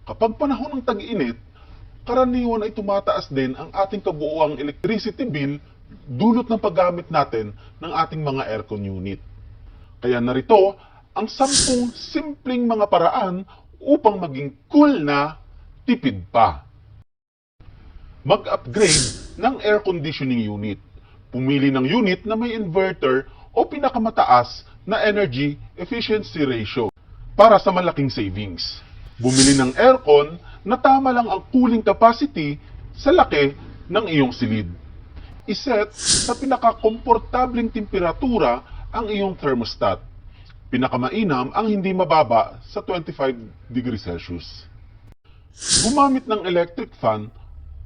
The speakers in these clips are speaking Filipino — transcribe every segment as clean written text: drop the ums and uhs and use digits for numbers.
Kapag panahon ng tag-init, karaniwan ay tumataas din ang ating kabuuang electricity bill dulot ng paggamit natin ng ating mga aircon unit. Kaya narito ang 10 simpleng mga paraan upang maging cool na tipid pa. Mag-upgrade ng air conditioning unit. Pumili ng unit na may inverter o pinakamataas na energy efficiency ratio para sa malaking savings. Bumili ng aircon na tama lang ang cooling capacity sa laki ng iyong silid. Iset sa pinakakomportableng temperatura ang iyong thermostat. Pinakamainam ang hindi mababa sa 25 degrees Celsius. Gumamit ng electric fan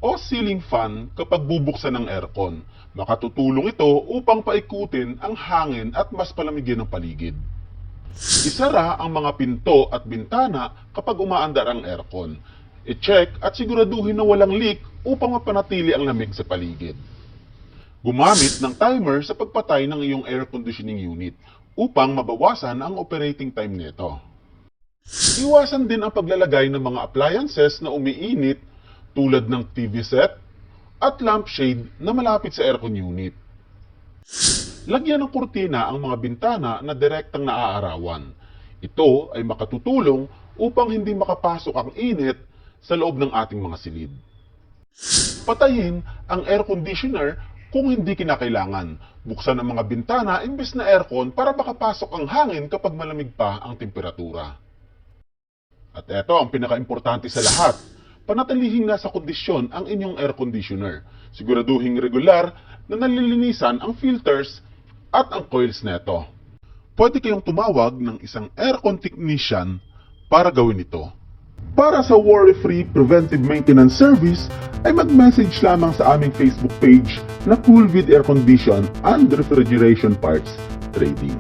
o ceiling fan kapag bubuksan ng aircon. Makatutulong ito upang paikutin ang hangin at mas palamigin ang paligid. Isara ang mga pinto at bintana kapag umaandar ang aircon. I-check at siguraduhin na walang leak upang mapanatili ang lamig sa paligid. Gumamit ng timer sa pagpatay ng iyong air conditioning unit upang mabawasan ang operating time nito. Iwasan din ang paglalagay ng mga appliances na umiinit tulad ng TV set at lampshade na malapit sa aircon unit. Lagyan ng kurtina ang mga bintana na direktang naaarawan. Ito ay makatutulong upang hindi makapasok ang init sa loob ng ating mga silid. Patayin ang air conditioner kung hindi kinakailangan. Buksan ang mga bintana imbes na aircon para makapasok ang hangin kapag malamig pa ang temperatura. At eto ang pinaka-importante sa lahat. Panatilihing nasa kondisyon ang inyong air conditioner. Siguraduhing regular na nalilinisan ang filters at ang coils neto. Pwede kayong tumawag ng isang aircon technician para gawin ito. Para sa worry-free preventive maintenance service, ay mag-message lamang sa aming Facebook page na Coolvid Air Condition and Refrigeration Parts Trading.